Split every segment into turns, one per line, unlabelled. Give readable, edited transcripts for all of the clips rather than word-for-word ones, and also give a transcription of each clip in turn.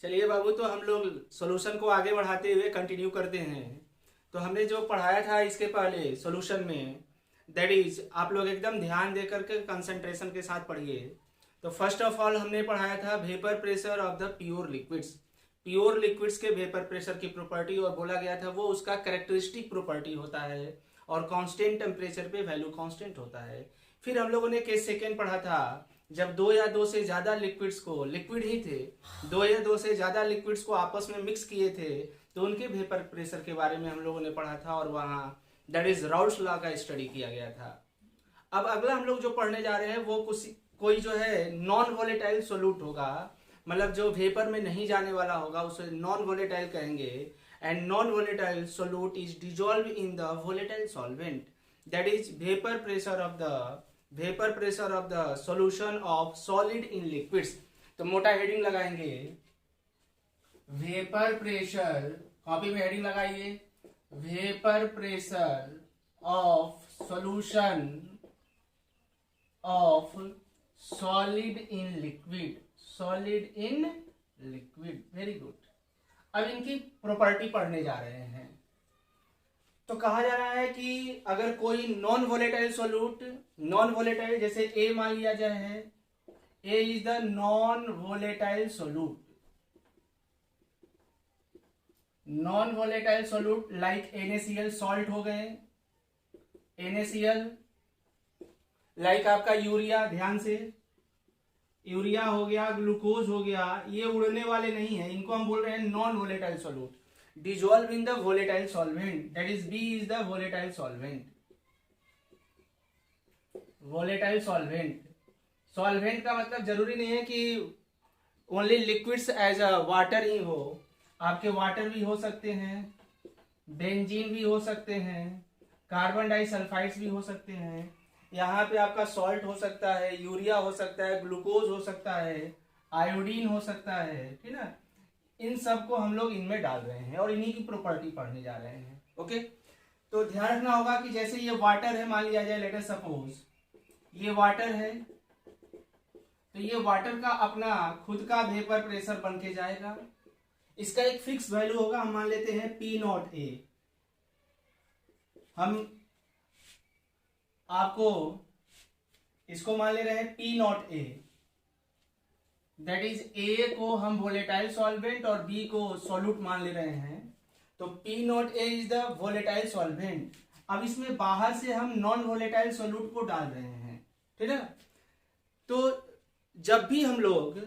चलिए बाबू, तो हम लोग सॉल्यूशन को आगे बढ़ाते हुए कंटिन्यू करते हैं। तो हमने जो पढ़ाया था इसके पहले सॉल्यूशन में, दैट इज आप लोग एकदम ध्यान दे करके कंसंट्रेशन के साथ पढ़िए। तो फर्स्ट ऑफ ऑल हमने पढ़ाया था vapour pressure of the pure liquids. Pure liquids के वेपर प्रेशर की प्रॉपर्टी, और बोला गया था वो उसका कैरेक्टरिस्टिक प्रॉपर्टी होता है और कांस्टेंट टेम्परेचर पे वैल्यू कांस्टेंट होता है। फिर हम लोगों ने केस सेकेंड पढ़ा था, जब दो या दो से ज्यादा लिक्विड्स को, लिक्विड ही थे, दो या दो से ज्यादा लिक्विड्स को आपस में मिक्स किए थे तो उनके वेपर प्रेशर के बारे में हम लोगों ने पढ़ा था, और वहाँ दैट इज राउल्ट्स लॉ का स्टडी किया गया था। अब अगला हम लोग जो पढ़ने जा रहे हैं वो कुछ कोई जो है नॉन वोलेटाइल सोल्यूट होगा, मतलब जो वेपर में नहीं जाने वाला होगा उसे नॉन वोलेटाइल कहेंगे। And non volatile solute is dissolve in the volatile solvent, that is vapour pressure of the solution of solid in liquids. तो मोटा हेडिंग लगाएंगे, वेपर प्रेशर, कॉपी में हेडिंग लगाइए, vapour pressure of solution of solid in liquid, solid in liquid, very good. अब इनकी property पढ़ने जा रहे हैं। तो कहा जा रहा है कि अगर कोई non volatile solute, non volatile जैसे ए मान लिया जाए है, A is the non volatile solute, non volatile solute like NaCl, salt हो गए NaCl, लाइक आपका यूरिया, ध्यान से, यूरिया हो गया, ग्लूकोज हो गया, ये उड़ने वाले नहीं है, इनको हम बोल रहे हैं non volatile solute. Dissolve in the volatile solvent, that is B is the volatile solvent, volatile solvent. Solvent का मतलब जरूरी नहीं है कि only liquids as a water ही हो, आपके वाटर भी हो सकते हैं, बेंजीन भी हो सकते हैं, कार्बन डाइसल्फाइड्स भी हो सकते हैं, यहाँ पे आपका सॉल्ट हो सकता है, यूरिया हो सकता है, ग्लूकोज हो सकता है, आयोडीन हो सकता है, ठीक है ना। इन सब को हम लोग इनमें डाल रहे हैं और इन्हीं की प्रॉपर्टी पढ़ने जा रहे हैं। ओके, तो ध्यान रखना होगा कि जैसे ये वाटर है, मान लिया जाए, लेट अस सपोज ये वाटर है, तो ये वाटर का अपना खुद का वेपर प्रेशर बन के जाएगा। इसका एक फिक्स वैल्यू होगा, हम मान लेते हैं P0A। हम आपको इसको मान ले रहे हैं P0A, दैट इज ए को हम वोलेटाइल सॉल्वेंट और बी को सॉल्यूट मान ले रहे हैं। तो P0A is the volatile solvent. अब इसमें बाहर से हम नॉन वोलेटाइल सॉल्यूट को डाल रहे हैं, ठीक है। तो जब भी हम लोग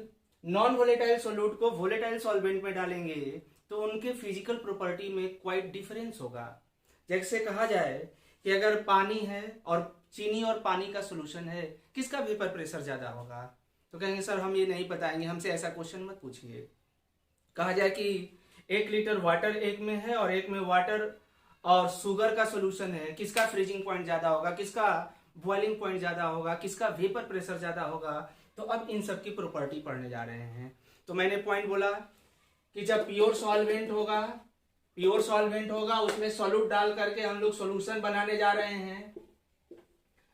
नॉन वोलेटाइल सॉल्यूट को वोलेटाइल सॉल्वेंट में डालेंगे तो उनके फिजिकल प्रॉपर्टी में क्वाइट डिफरेंस होगा। जैसे कहा जाए कि अगर पानी है और चीनी और पानी का सोल्यूशन है, किसका वेपर प्रेशर ज्यादा होगा? तो कहेंगे सर हम ये नहीं बताएंगे, हमसे ऐसा क्वेश्चन मत पूछिए। कहा जाए कि 1 लीटर वाटर एक में है और एक में वाटर और शुगर का सोल्यूशन है, किसका फ्रीजिंग पॉइंट ज्यादा होगा, किसका बॉइलिंग पॉइंट ज्यादा होगा, किसका वेपर प्रेशर ज्यादा होगा? तो अब इन सब की प्रॉपर्टी पढ़ने जा रहे हैं। तो मैंने पॉइंट बोला कि जब प्योर सॉल्वेंट होगा, प्योर सॉल्वेंट होगा उसमें सॉल्यूट डाल करके हम लोग सॉल्यूशन बनाने जा रहे हैं।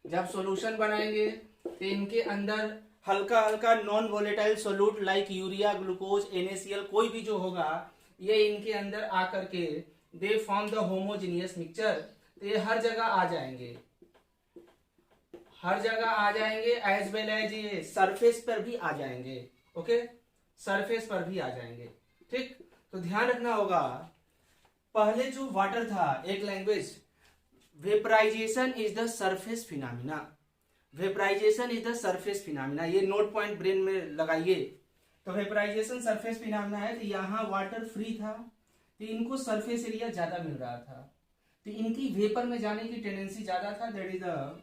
जब सॉल्यूशन बनाएंगे तो इनके अंदर हल्का हल्का non volatile solute like urea, glucose, NaCl कोई भी जो होगा, ये इनके अंदर आकर के they form the homogeneous mixture. तो ये हर जगह आ जाएंगे, हर जगह आ जाएंगे, एज वेल एज ये सरफेस पर भी आ जाएंगे। ओके, सरफेस पर भी आ जाएंगे, ठीक। तो ध्यान रखना होगा, पहले जो वाटर था, एक language, vaporization is the surface phenomena, vaporization is the surface phenomena, ये नोट पॉइंट ब्रेन में लगाइए। तो वेपराइजेशन सरफेस फिनोमिना है, तो यहाँ वाटर फ्री था तो इनको सरफेस एरिया ज्यादा मिल रहा था, तो इनकी वेपर में जाने की टेंडेंसी ज्यादा था, दैट इज द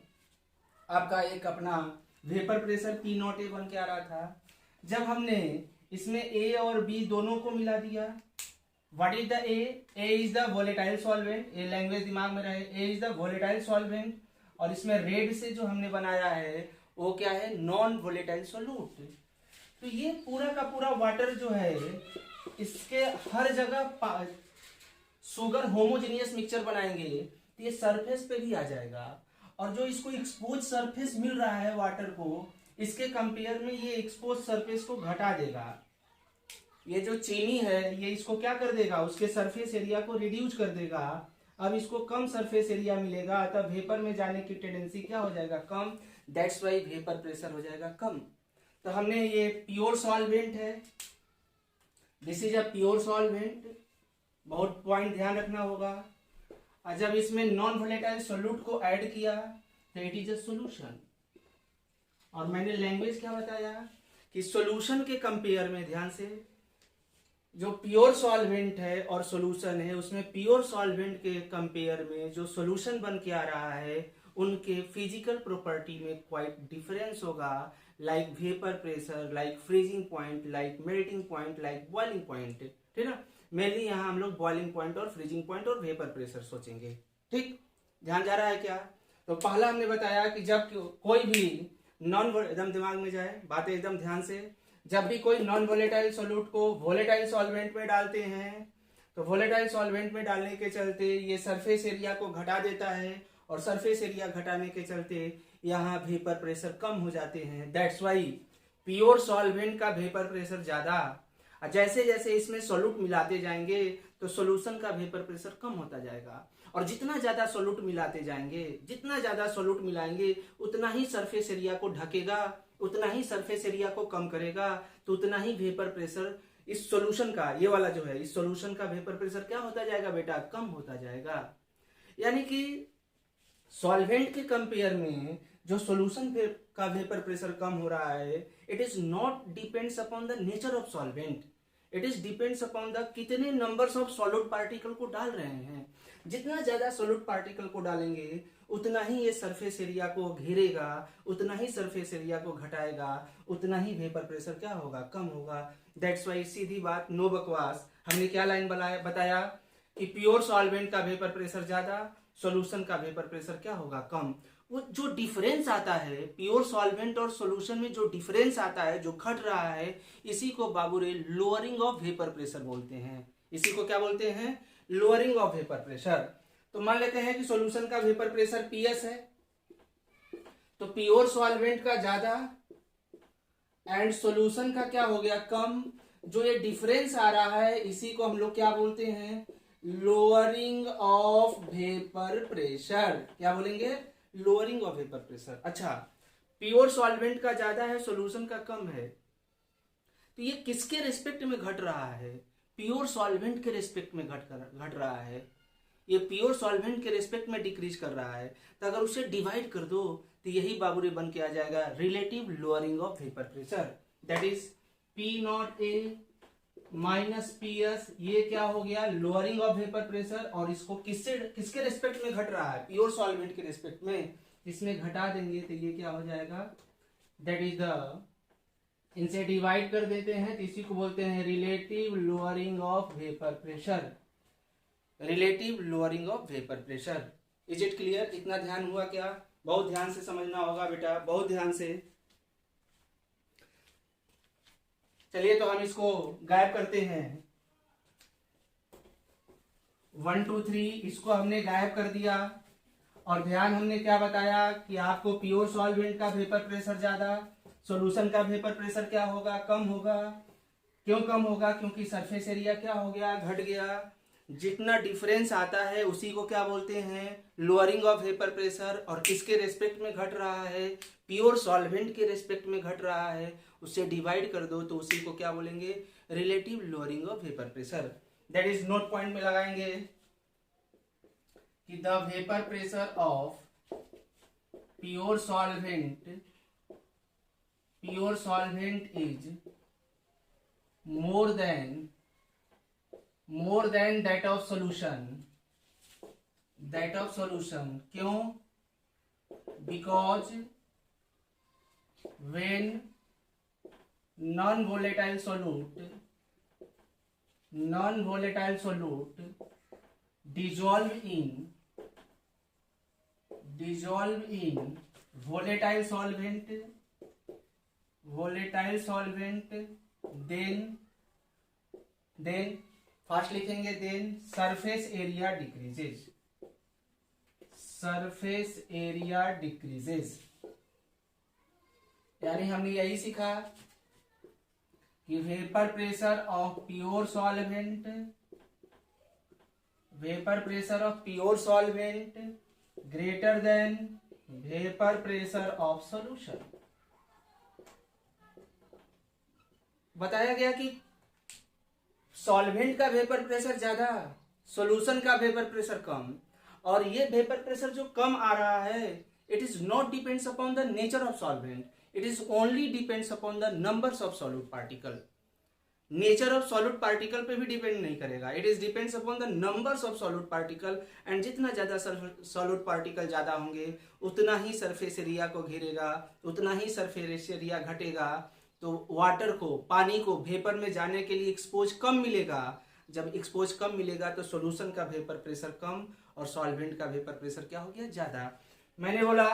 आपका एक अपना वेपर प्रेशर P0A बन के आ रहा था। जब हमने इसमें ए और बी दोनों को मिला दिया, what is the A is the volatile solvent, ये लैंग्वेज दिमाग में रहे, ए इज द वोलेटाइल सॉल्वेंट, और इसमें रेड से जो हमने बनाया है वो क्या है, नॉन वोलेटाइल सॉल्यूट। तो ये पूरा का पूरा वाटर जो है इसके हर जगह शुगर होमोजेनियस मिक्सचर बनाएंगे तो ये सरफेस पे भी आ जाएगा, और जो इसको एक्सपोज सरफेस मिल रहा है वाटर को, इसके कंपेयर में ये एक्सपोज सरफेस को घटा देगा। ये जो चीनी है ये इसको क्या कर देगा, उसके सरफेस एरिया को रिड्यूस कर देगा। अब इसको कम सरफेस एरिया मिलेगा, अतः वेपर में जाने की टेंडेंसी क्या हो जाएगा, कम। दैट्स वाई वेपर प्रेशर हो जाएगा कम। तो हमने ये प्योर सॉल्वेंट है, this is a pure solvent, बहुत पॉइंट ध्यान रखना होगा। और जब इसमें नॉन वोलेटाइल सोल्यूट को ऐड किया तो इट इज अ सोल्यूशन। और मैंने लैंग्वेज क्या बताया कि सोल्यूशन के कंपेयर में, ध्यान से, जो प्योर सॉल्वेंट है और सॉल्यूशन है उसमें प्योर सॉल्वेंट के कंपेयर में जो सॉल्यूशन बन के आ रहा है उनके फिजिकल प्रॉपर्टी में क्वाइट डिफरेंस होगा, like vapour pressure, like freezing point, like melting point, like boiling point. ठीक ना, मेनली यहाँ हम लोग बॉइलिंग पॉइंट और फ्रीजिंग पॉइंट और वेपर प्रेशर सोचेंगे। ठीक, ध्यान जा रहा है क्या? तो पहला हमने बताया कि जब कोई भी नॉन, एकदम दिमाग में जाए बातें एकदम ध्यान से, जब भी कोई नॉन वोलेटाइल सोल्यूट को वोलेटाइल सॉल्वेंट में डालते हैं तो वोलेटाइल सॉल्वेंट में डालने के चलते ये सरफेस एरिया को घटा देता है, और सरफेस एरिया घटाने के चलते यहाँ वेपर प्रेशर कम हो जाते हैं। दैट्स वाई प्योर सॉल्वेंट का वेपर प्रेशर ज्यादा, जैसे जैसे इसमें सोल्यूट मिलाते जाएंगे तो सोल्यूशन का वेपर प्रेशर कम होता जाएगा। और जितना ज्यादा सोल्यूट मिलाते जाएंगे, जितना ज्यादा सोल्यूट मिलाएंगे उतना ही सरफेस एरिया को ढकेगा, उतना ही सरफेस एरिया को कम करेगा, तो उतना ही वेपर प्रेशर इस सॉल्यूशन का, ये वाला जो है इस सॉल्यूशन का वेपर प्रेशर क्या होता जाएगा बेटा, कम होता जाएगा। यानी कि सॉल्वेंट के कंपेयर में जो सॉल्यूशन का वेपर प्रेशर कम हो रहा है, it is not depends upon the nature of solvent, it is depends upon the कितने नंबर्स ऑफ सॉलिड पार्टिकल को डाल रहे हैं। जितना ज्यादा सॉलिड पार्टिकल को डालेंगे उतना ही ये सरफेस एरिया को घेरेगा, उतना ही सरफेस एरिया को घटाएगा, उतना ही वेपर प्रेशर क्या होगा, कम होगा। दैट्स वाई सीधी बात, नो बकवास, हमने क्या लाइन बताया कि प्योर सॉल्वेंट का वेपर प्रेशर ज्यादा, सॉल्यूशन का वेपर प्रेशर क्या होगा, कम। वो जो डिफरेंस आता है प्योर सॉल्वेंट और सॉल्यूशन में, जो डिफरेंस आता है, जो घट रहा है, इसी को बाबूरे लोअरिंग ऑफ वेपर प्रेशर बोलते हैं। इसी को क्या बोलते हैं, लोअरिंग ऑफ वेपर प्रेशर। तो मान लेते हैं कि सॉल्यूशन का वेपर प्रेशर पीएस है, तो प्योर सॉल्वेंट का ज्यादा एंड सॉल्यूशन का क्या हो गया, कम। जो ये डिफरेंस आ रहा है इसी को हम लोग क्या बोलते हैं, लोअरिंग ऑफ वेपर प्रेशर। क्या बोलेंगे, लोअरिंग ऑफ वेपर प्रेशर। अच्छा, प्योर सॉल्वेंट का ज्यादा है, सॉल्यूशन का कम है, तो ये किसके रेस्पेक्ट में घट रहा है, प्योर सॉल्वेंट के रेस्पेक्ट में घट रहा है। ये प्योर सॉल्वेंट के रेस्पेक्ट में डिक्रीज कर रहा है, तो अगर उसे डिवाइड कर दो तो यही बाबूरे बन के आ जाएगा relative lowering of vapour pressure. That is P naught A minus P S, ये क्या हो गया, लोअरिंग ऑफ वेपर प्रेशर। और इसको किसके रेस्पेक्ट में घट रहा है, प्योर सॉल्वेंट के रेस्पेक्ट में। इसमें घटा देंगे तो ये क्या हो जाएगा, दैट इज द, इनसे डिवाइड कर देते हैं तो इसी को बोलते हैं relative lowering of vapour pressure, relative lowering of vapour pressure. Is it clear? इतना ध्यान हुआ क्या? बहुत ध्यान से समझना होगा बेटा, बहुत ध्यान से। चलिए तो हम इसको गायब करते हैं, 1 2 3 इसको हमने गायब कर दिया। और ध्यान, हमने क्या बताया कि आपको प्योर सॉल्वेंट का वेपर प्रेशर ज्यादा, सॉल्यूशन का वेपर प्रेशर क्या होगा, कम होगा। क्यों कम होगा, क्योंकि सरफेस एरिया क्या हो गया, घट गया। जितना डिफरेंस आता है उसी को क्या बोलते हैं, लोअरिंग ऑफ वेपर प्रेशर। और किसके रेस्पेक्ट में घट रहा है, प्योर सॉल्वेंट के रेस्पेक्ट में घट रहा है, उससे डिवाइड कर दो तो उसी को क्या बोलेंगे, relative lowering of vapour pressure. That is note point में लगाएंगे कि the vapour pressure of pure solvent is more than that of solution, क्यों, because when non-volatile solute dissolve in volatile solvent, then fast लिखेंगे, then surface area decreases. यानी हमने यही सीखा कि कि vapour pressure of pure solvent, vapour pressure of pure solvent greater than vapour pressure of solution. बताया गया कि सॉल्वेंट का वेपर प्रेशर ज्यादा, सॉल्यूशन का वेपर प्रेशर कम, और ये वेपर प्रेशर जो कम आ रहा है it is not depends upon the nature of solvent, it is only depends upon the numbers of solute particle. Nature of solute particle पे भी डिपेंड नहीं करेगा, it is depends upon the numbers of solute particle, and जितना ज्यादा solute particle ज्यादा होंगे उतना ही surface area को घेरेगा, उतना ही सरफेस एरिया घटेगा, तो वाटर को, पानी को वेपर में जाने के लिए एक्सपोज कम मिलेगा। जब एक्सपोज कम मिलेगा तो सॉल्यूशन का वेपर प्रेशर कम और सॉल्वेंट का वेपर प्रेशर क्या हो गया, ज्यादा। मैंने बोला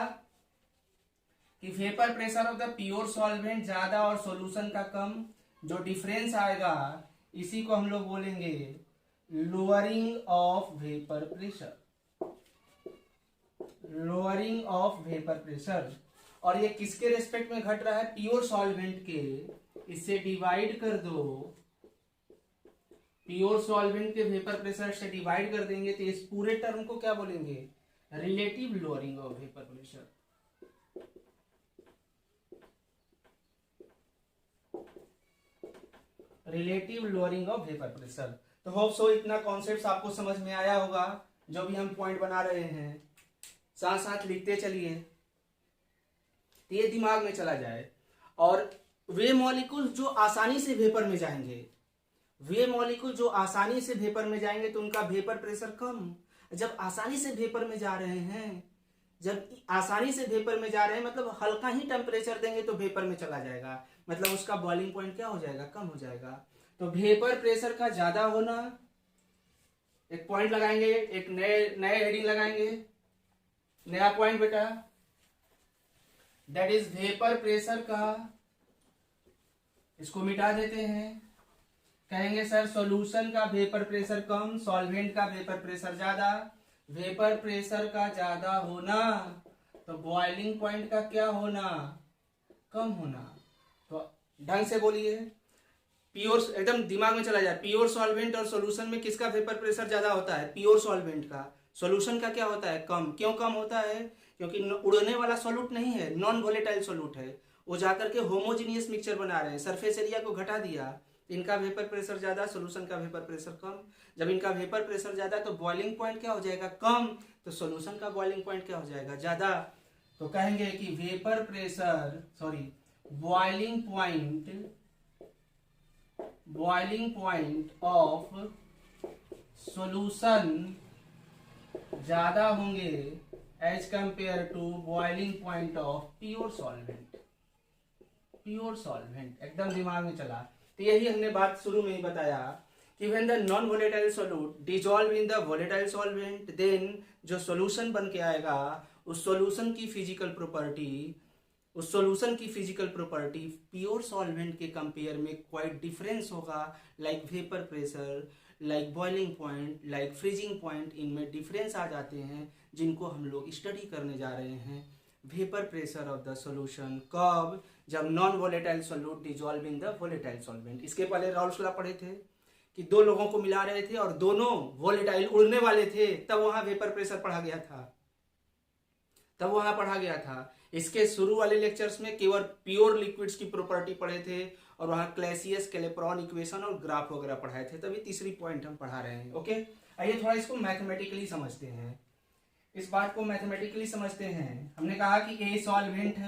कि vapour pressure of the pure solvent ज्यादा और सॉल्यूशन का कम, जो डिफरेंस आएगा इसी को हम लोग बोलेंगे lowering of vapour pressure, lowering of vapour pressure. और ये किसके रेस्पेक्ट में घट रहा है, प्योर सॉल्वेंट के, इससे डिवाइड कर दो, प्योर सॉल्वेंट के वेपर प्रेशर से डिवाइड कर देंगे तो इस पूरे टर्म को क्या बोलेंगे, relative lowering of vapour pressure. Relative lowering of vapour pressure. तो होप सो इतना कॉन्सेप्ट आपको समझ में आया होगा, जो भी हम पॉइंट बना रहे हैं साथ साथ लिखते चलिए, तो ये दिमाग में चला जाए। और वे मॉलिक्यूल जो आसानी से वेपर में जाएंगे, वे मॉलिक्यूल जो आसानी से वेपर में जाएंगे तो उनका वेपर प्रेशर कम। जब आसानी से वेपर में जा रहे हैं, जब आसानी से वेपर में जा रहे हैं मतलब हल्का ही टेम्परेचर देंगे तो वेपर में चला जाएगा, मतलब उसका बॉइलिंग पॉइंट क्या हो जाएगा, कम हो जाएगा। तो वेपर प्रेशर का ज्यादा होना, एक पॉइंट लगाएंगे, एक नए हेडिंग लगाएंगे, नया पॉइंट बेटा, दैट इज वेपर प्रेशर का, इसको मिटा देते हैं, कहेंगे सर सॉल्यूशन का वेपर प्रेशर कम, सॉल्वेंट का वेपर प्रेशर ज्यादा। वेपर प्रेशर का ज्यादा होना तो बॉइलिंग पॉइंट का क्या होना, कम होना। तो ढंग से बोलिए, प्योर, एकदम दिमाग में चला जाए, प्योर सॉल्वेंट और सॉल्यूशन में किसका वेपर प्रेशर ज्यादा होता है, प्योर सॉल्वेंट का। सॉल्यूशन का क्या होता है, कम। क्यों कम होता है, क्योंकि उड़ने वाला सॉल्यूट नहीं है, नॉन वोलेटाइल सॉल्यूट है, वो जाकर के होमोजीनियस मिक्सचर बना रहे हैं, सरफेस एरिया को घटा दिया, इनका वेपर प्रेशर ज्यादा, सॉल्यूशन का वेपर प्रेशर कम। जब इनका वेपर प्रेशर ज्यादा तो बॉइलिंग पॉइंट क्या हो जाएगा, कम, तो सॉल्यूशन का बॉइलिंग पॉइंट क्या हो जाएगा, ज्यादा। तो कहेंगे कि vapour pressure, sorry boiling point of solution ज्यादा होंगे as compare to boiling point of pure solvent. Pure solvent एकदम दिमाग में चला। तो यही हमने बात शुरू में ही बताया कि when the non volatile solute dissolve in the volatile solvent, then जो सॉल्यूशन बन के आएगा उस सॉल्यूशन की फिजिकल प्रॉपर्टी प्योर सॉल्वेंट के कंपेयर में क्वाइट डिफरेंस होगा, like vapour pressure, like boiling point, like freezing point, इनमें डिफरेंस आ जाते हैं जिनको हम लोग स्टडी करने जा रहे हैं। Vapour pressure of the solution कब, जब non volatile solute dissolve in the volatile solvent. इसके पहले राउल्स लॉ पढ़े थे कि दो लोगों को मिला रहे थे और दोनों वोलेटाइल उड़ने वाले थे, तब वहां वेपर प्रेशर पढ़ा गया था। इसके शुरू वाले लेक्चर्स में केवल प्योर लिक्विड्स की प्रॉपर्टी पढ़े थे और वहां क्लैसियस, कैलेप्रॉन इक्वेशन और ग्राफ वगैरह पढ़ाए थे, तभी तीसरी पॉइंट हम पढ़ा रहे हैं। ओके, आइए थोड़ा इसको मैथमेटिकली समझते हैं, इस बात को मैथमेटिकली समझते हैं। हमने कहा कि ए सॉल्वेंट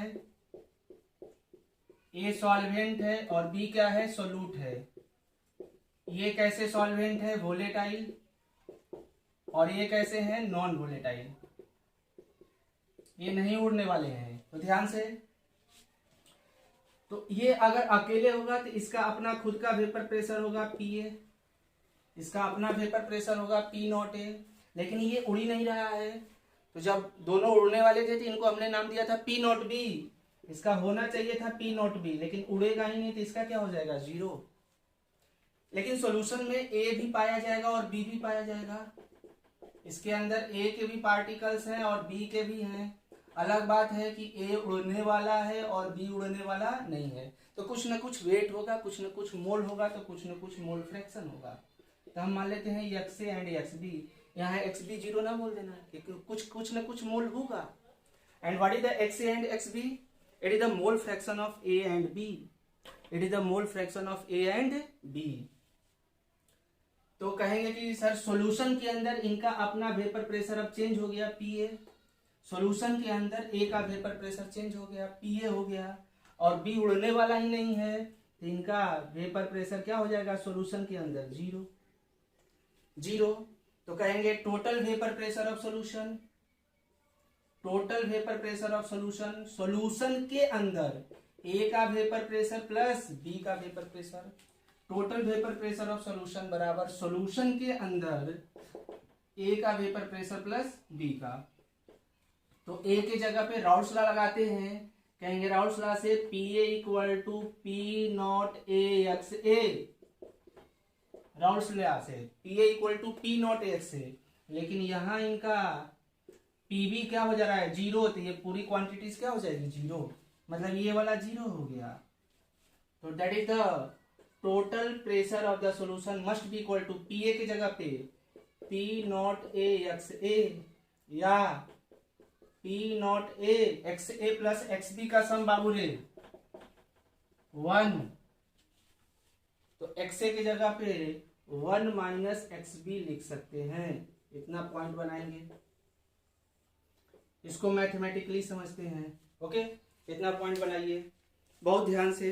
है और बी क्या है, सोल्यूट है। ये कैसे सॉल्वेंट है, वोलेटाइल, और ये कैसे है, नॉन वोलेटाइल, ये नहीं उड़ने वाले हैं। तो ध्यान से, तो ये अगर अकेले होगा तो इसका अपना खुद का वेपर प्रेशर होगा PA, इसका अपना वेपर प्रेशर होगा P0A, लेकिन ये उड़ ही नहीं रहा है। तो जब दोनों उड़ने वाले थे तो इनको हमने नाम दिया था P0B, इसका होना चाहिए था P0B, लेकिन उड़ेगा ही नहीं तो इसका क्या हो जाएगा, 0। लेकिन सॉल्यूशन में A भी पाया जाएगा और B भी पाया जाएगा, इसके अंदर A के भी पार्टिकल्स हैं और B के भी हैं। अलग बात है कि ए उड़ने वाला है और बी उड़ने वाला नहीं है, तो कुछ ना कुछ वेट होगा, कुछ ना कुछ मोल होगा, तो कुछ ना कुछ मोल फ्रैक्शन होगा। तो हम मान लेते हैं X A and X B, यहाँ एक्स बी जीरो ना बोल देना, क्योंकि कुछ ना कुछ मोल होगा। And what is the X A and X B? It is the mole fraction of A and B, it is the mole fraction of A and B. तो कहेंगे कि सर सॉल्यूशन के अंदर इनका अपना वेपर प्रेशर अब change हो गया पी ए, सॉल्यूशन के अंदर ए का वेपर प्रेशर चेंज हो गया पी ए हो गया, और बी उड़ने वाला ही नहीं है, तो इनका वेपर प्रेशर क्या हो जाएगा सॉल्यूशन के अंदर? Zero zero. तो कहेंगे total vapour pressure of solution, total vapour pressure of solution, solution के अंदर ए का वेपर प्रेशर प्लस बी का vapour pressure, total vapour pressure of solution बराबर सॉल्यूशन के अंदर ए का वेपर प्रेशर प्लस बी का। तो ए के जगह पे राउल्स लॉ लगाते हैं, कहेंगे राउल्स लॉ से P A equal to P naught A X A, Raoult's law से P A equal to P naught X A, लेकिन यहां इनका पीबी क्या हो जा रहा है? जीरो, तो ये पूरी क्वांटिटीज क्या हो जाएगी? जीरो, मतलब ये वाला जीरो हो गया। तो that is the total pressure of the solution must be equal to P A की जगह पे P naught A X A या P naught A X A plus X B का सम बाबू रे 1, तो एक्स ए की जगह पे 1 माइनस एक्स बी लिख सकते हैं। इतना पॉइंट बनाएंगे, इसको मैथमेटिकली समझते हैं। ओके, इतना पॉइंट बनाइए बहुत ध्यान से।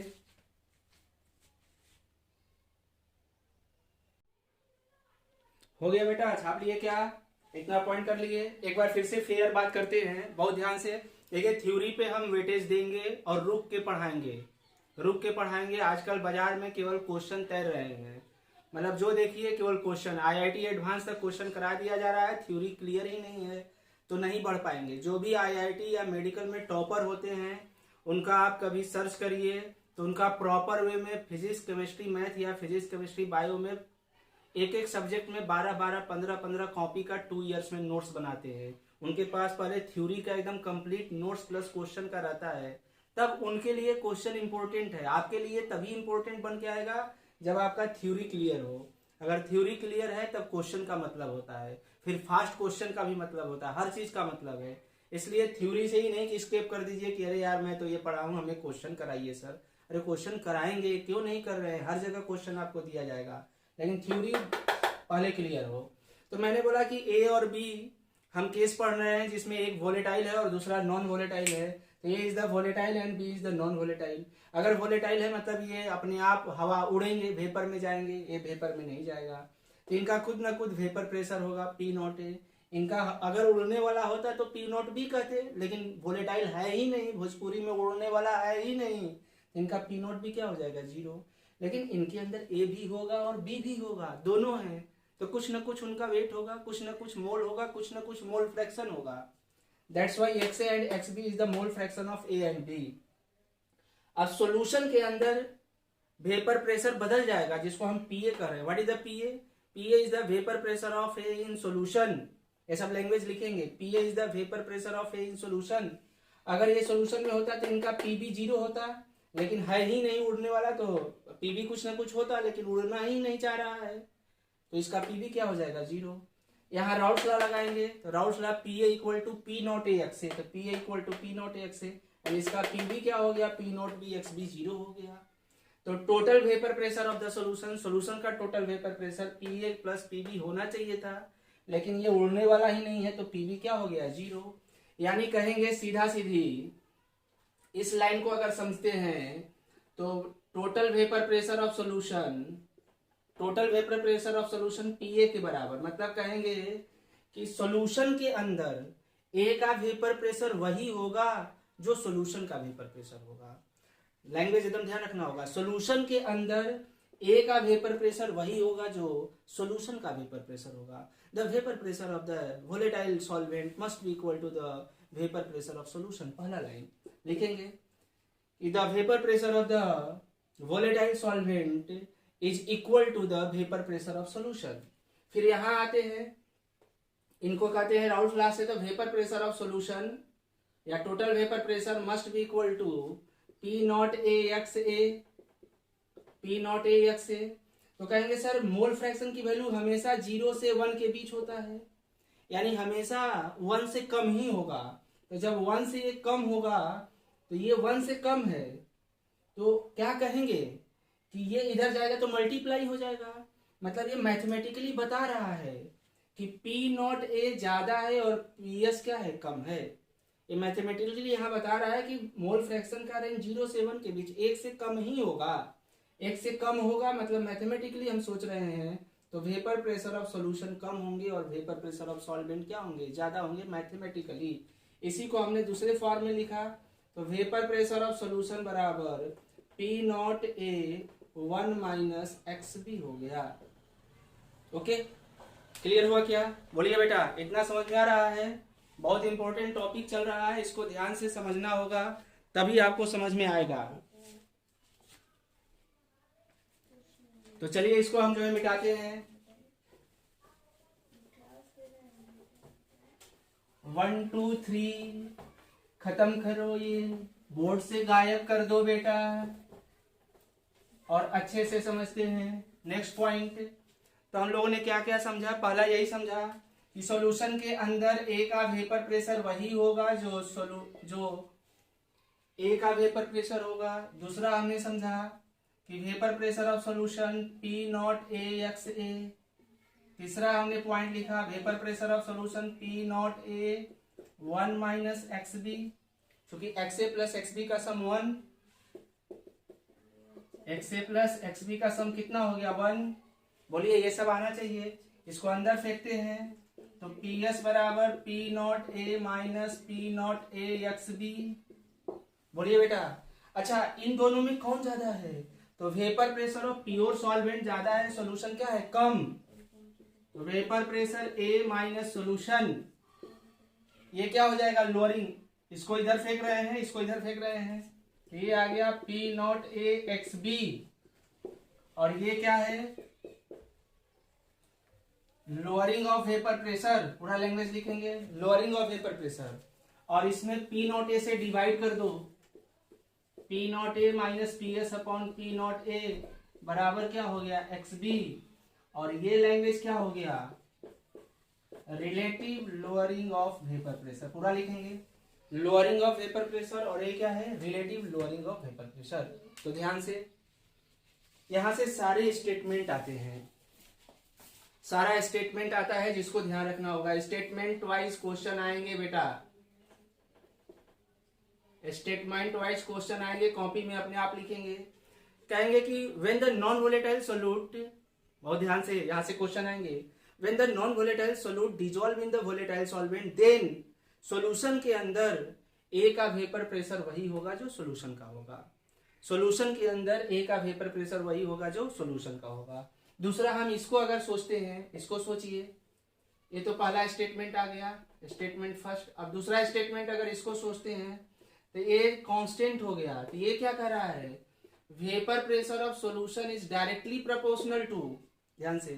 हो गया बेटा, छाप लिए क्या? इतना पॉइंट कर लिए। एक बार फिर से फेयर बात करते हैं बहुत ध्यान से। देखिए थ्योरी पे हम वेटेज देंगे और रुक के पढ़ाएंगे, रुक के पढ़ाएंगे। आजकल बाजार में केवल क्वेश्चन तैर रहे हैं, मतलब जो देखिए केवल क्वेश्चन, आईआईटी एडवांस तक क्वेश्चन करा दिया जा रहा है, थ्योरी क्लियर ही नहीं है तो नहीं बढ़ पाएंगे। जो भी आईआईटी या मेडिकल में टॉपर होते हैं उनका आप कभी सर्च करिए, तो उनका प्रॉपर वे में फिजिक्स केमिस्ट्री मैथ या फिजिक्स केमिस्ट्री बायो में एक एक सब्जेक्ट में 12-12, 15-15 कॉपी का 2 इयर्स में नोट्स बनाते हैं। उनके पास पहले थ्योरी का एकदम कंप्लीट नोट्स प्लस क्वेश्चन का रहता है, तब उनके लिए क्वेश्चन इंपॉर्टेंट है। आपके लिए तभी इंपॉर्टेंट बन के आएगा जब आपका थ्योरी क्लियर हो। अगर थ्योरी क्लियर है तब क्वेश्चन का मतलब होता है, फिर फास्ट क्वेश्चन का भी मतलब होता है, हर चीज का मतलब है। इसलिए थ्योरी से ही नहीं कि स्किप कर दीजिए कि अरे यार मैं तो ये पढ़ा हूं, हमें क्वेश्चन कराइए सर। अरे क्वेश्चन कराएंगे, क्यों नहीं कर रहे हैं, हर जगह क्वेश्चन आपको दिया जाएगा, लेकिन थ्योरी पहले क्लियर हो। तो मैंने बोला कि ए और बी हम केस पढ़ रहे हैं जिसमें एक वोलेटाइल है और दूसरा नॉन वोलेटाइल है। तो A is the volatile and B is the non volatile. अगर वोलेटाइल है मतलब ये अपने आप हवा उड़ेंगे, वेपर में जाएंगे, ये वेपर में नहीं जाएगा। तो इनका खुद ना खुद वेपर प्रेशर होगा पी नॉट ए। इनका अगर उड़ने वाला होता तो पी नॉट बी कहते, लेकिन वोलेटाइल है ही नहीं, भोजपुरी में उड़ने वाला है ही नहीं, इनका पी नॉट बी क्या हो जाएगा? जीरो। लेकिन इनके अंदर ए भी होगा और बी भी होगा, दोनों हैं, तो कुछ न कुछ उनका वेट होगा, कुछ न कुछ मोल होगा, कुछ न कुछ मोल फ्रैक्शन होगा। That's why X A and X B is the mole fraction of A and B. अब सॉल्यूशन के अंदर वेपर प्रेशर बदल जाएगा, जिसको हम पीए कर रहे हैं। What is the PA? PA is the vapour pressure of A in solution. ये सब लैंग्वेज लिखेंगे। PA is the vapour pressure of A in solution. अगर ये सॉल्यूशन में होता तो इनका पीबी जीरो होता, लेकिन है ही नहीं उड़ने वाला, तो पीबी कुछ ना कुछ होता, लेकिन उड़ना ही नहीं चाह रहा है, तो इसका पीबी क्या हो जाएगा? जीरो। यहाँ राउल्स लॉ लगाएंगे, तो Raoult's law P A equal to P naught A X A, तो P A equal to P naught A X A, and इसका पीबी क्या हो गया? P naught B X B zero हो गया। तो total vapour pressure of the solution, solution का total vapour pressure P A plus PB होना चाहिए था, लेकिन ये उड़ने वाला ही नहीं है, तो पीबी क्या हो गया? जीरो। यानी कहेंगे सीधा सीधी इस लाइन को अगर समझते हैं तो total vapour pressure of solution, total vapour pressure of solution PA के बराबर, मतलब कहेंगे कि सॉल्यूशन के अंदर ए का वेपर प्रेशर वही होगा जो सॉल्यूशन का वेपर प्रेशर होगा। लैंग्वेज एकदम ध्यान रखना होगा। सॉल्यूशन के अंदर ए का वेपर प्रेशर वही होगा जो सॉल्यूशन का वेपर प्रेशर होगा। The vapour pressure of the volatile solvent must be equal to the vapour pressure of solution. पहला लाइन लिखेंगे कि the vapour pressure of the volatile solvent is equal to the vapour pressure of solution. फिर यहां आते हैं, इनको कहते हैं राउल्स लॉ से, तो वेपर प्रेशर ऑफ सॉल्यूशन या total vapour pressure must be equal to P naught A X A, P naught A X A. तो कहेंगे सर मोल फ्रैक्शन की वैल्यू हमेशा 0 से 1 के बीच होता है, यानी हमेशा 1 से कम ही होगा। तो जब 1 से ये कम होगा तो ये 1 से कम है, तो क्या कहेंगे कि ये इधर जाएगा तो मल्टीप्लाई हो जाएगा। मतलब ये मैथमेटिकली बता रहा है कि पी नॉट ए ज्यादा है और पी एस क्या है, कम है। ये मैथमेटिकली यहाँ बता रहा है कि मोल फ्रैक्शन का रेंज 0 से 1 के बीच 1 से कम ही होगा। 1 से कम होगा मतलब मैथमेटिकली हम सोच रहे हैं तो वेपर प्रेशर ऑफ सॉल्यूशन कम होंगे और वेपर प्रेशर ऑफ सॉल्वेंट क्या होंगे, ज्यादा होंगे मैथमेटिकली। इसी को हमने दूसरे फॉर्म में लिखा, तो वेपर प्रेशर ऑफ सॉल्यूशन बराबर P naught A 1 minus X B हो गया। ओके, क्लियर हुआ क्या? बोलिए बेटा, इतना समझ में आ रहा है? बहुत इंपॉर्टेंट टॉपिक चल रहा है, इसको ध्यान से समझना होगा तभी आपको समझ में आएगा। तो चलिए इसको हम जो है मिटाते हैं। 1 2 3 खत्म करो, ये बोर्ड से गायब कर दो बेटा, और अच्छे से समझते हैं। नेक्स्ट पॉइंट, तो हम लोगों ने क्या क्या समझा? पहला यही समझा कि सॉल्यूशन के अंदर ए का वेपर प्रेशर वही होगा जो ए का वेपर प्रेशर होगा। दूसरा हमने समझा कि vapour pressure of solution P naught A X A. तीसरा हमने पॉइंट लिखा vapour pressure of solution P naught A 1 minus X B, क्योंकि X A plus X B का sum 1, X A plus X B का sum कितना हो गया 1। बोलिए ये सब आना चाहिए, इसको अंदर फेंकते हैं तो पी एस बराबर P naught A minus P naught A X B. बोलिए बेटा, अच्छा इन दोनों में कौन ज्यादा है? तो vapour pressure of pure solvent ज्यादा है, सॉल्यूशन क्या है, कम। तो वेपर प्रेशर ए माइनस सॉल्यूशन, ये क्या हो जाएगा, लोअरिंग। इसको इधर फेंक रहे हैं, इसको इधर फेंक रहे हैं, ये आ गया P naught A X B. और ये क्या है, लोअरिंग ऑफ वेपर प्रेशर, पूरा लैंग्वेज लिखेंगे, लोअरिंग ऑफ वेपर प्रेशर। और इसमें पी नॉट ए से डिवाइड कर दो, P naught A minus P S upon P naught A बराबर क्या हो गया, एक्स बी। और ये लैंग्वेज क्या हो गया, relative lowering of vapour pressure, पूरा लिखेंगे, लोअरिंग ऑफ वेपर प्रेशर। और ये क्या है, relative lowering of vapour pressure. तो ध्यान से, यहां से सारे स्टेटमेंट आते हैं, सारा स्टेटमेंट आता है जिसको ध्यान रखना होगा। स्टेटमेंट वाइज क्वेश्चन आएंगे बेटा, स्टेटमेंट वाइज क्वेश्चन आएंगे, कॉपी में अपने आप लिखेंगे। कहेंगे कि when the non volatile solute, बहुत ध्यान से, यहां से क्वेश्चन आएंगे, when the non volatile solute dissolve in the volatile solvent then solution के अंदर ए का वेपर प्रेशर वही होगा जो सॉल्यूशन का होगा। सॉल्यूशन के अंदर ए का वेपर प्रेशर वही होगा जो सॉल्यूशन का होगा। दूसरा हम इसको अगर सोचते हैं, इसको सोचिए, ये तो पहला स्टेटमेंट आ गया, स्टेटमेंट फर्स्ट। अब दूसरा स्टेटमेंट अगर इसको सोचते हैं तो ये कांस्टेंट हो गया। तो ये क्या कह रहा है, vapour pressure of solution is directly proportional to, ध्यान से,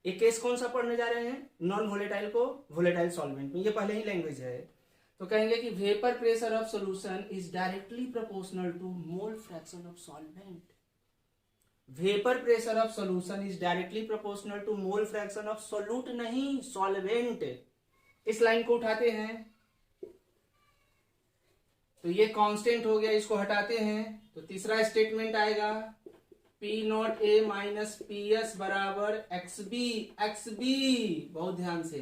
एक केस कौन सा पढ़ने जा रहे हैं, नॉन वोलेटाइल को वोलेटाइल सॉल्वेंट में, ये पहले ही लैंग्वेज है। तो कहेंगे कि vapour pressure of solution is directly proportional to mole fraction of solvent. Vapour pressure of solution is directly proportional to mole fraction of solute, नहीं सॉल्वेंट। इस लाइन को उठाते हैं तो ये कांस्टेंट हो गया, इसको हटाते हैं तो तीसरा स्टेटमेंट आएगा P naught A minus P S बराबर एक्स बी, एक्स बी, बहुत ध्यान से।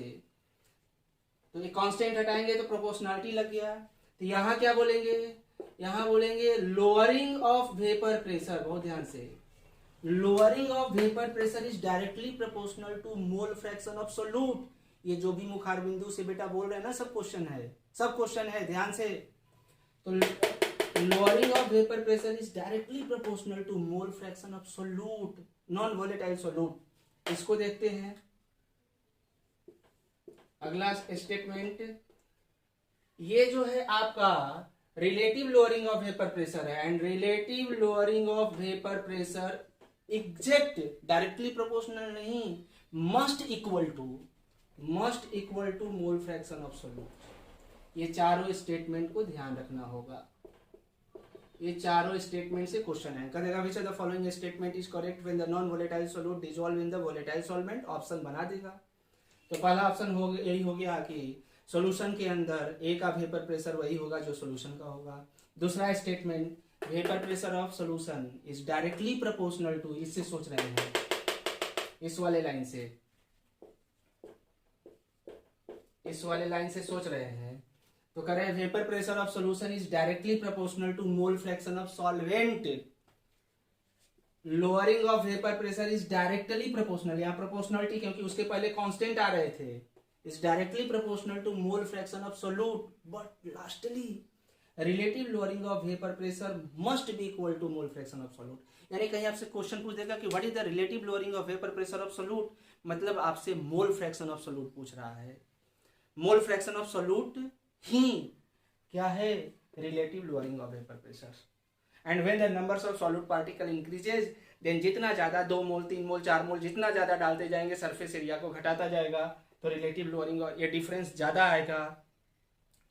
तो ये कांस्टेंट हटाएंगे तो प्रोपोर्शनलिटी लग गया। तो यहां क्या बोलेंगे, यहां बोलेंगे लोअरिंग ऑफ वेपर प्रेशर, बहुत ध्यान से, lowering of vapour pressure is directly proportional to mole fraction of solute. ये जो भी मुखार बिंदु से बेटा बोल रहे हैं ना, सब क्वेश्चन है, सब क्वेश्चन है, ध्यान से। तो lowering of vapour pressure is directly proportional to mole fraction of solute, non volatile solute. इसको देखते हैं, अगला स्टेटमेंट, ये जो है आपका relative lowering of vapour pressure है, and relative lowering of vapour pressure exact, directly proportional नहीं, must equal to mole fraction of solute. ये चारों स्टेटमेंट को ध्यान रखना होगा। ये चारों स्टेटमेंट से क्वेश्चन है। करेगा which of the following statement is correct when the non volatile solute dissolve in the volatile solvent. Option बना देगा। तो पहला ऑप्शन हो गया, यही हो गया कि सॉल्यूशन के अंदर ए का वेपर प्रेशर वही होगा जो सॉल्यूशन का होगा। दूसरा statement, vapour pressure of solution is directly proportional to, इससे सोच रहे हैं, इस वाले लाइन से, इस वाले लाइन से सोच रहे हैं। तो कह रहे हैं vapour pressure of solution is directly proportional to mole fraction of solvent. Lowering of vapour pressure is directly proportional, यहाँ प्रोपोर्शनलिटी क्योंकि उसके पहले कांस्टेंट आ रहे थे, is directly proportional to mole fraction of solute, but lastly relative lowering of vapour pressure must be equal to mole fraction of solute. यानी कहीं आपसे क्वेश्चन पूछ देगा कि what is the relative lowering of vapour pressure of solute, मतलब आपसे mole fraction of solute पूछ रहा है। मोल फ्रैक्शन ऑफ सोल्यूट ही क्या है, relative lowering of vapour pressure. And when the numbers of solute particle increases, then जितना ज्यादा 2 मोल 3 मोल 4 मोल जितना ज्यादा डालते जाएंगे सरफेस एरिया को घटाता जाएगा, तो रिलेटिव लोअरिंग, ये डिफरेंस ज्यादा आएगा।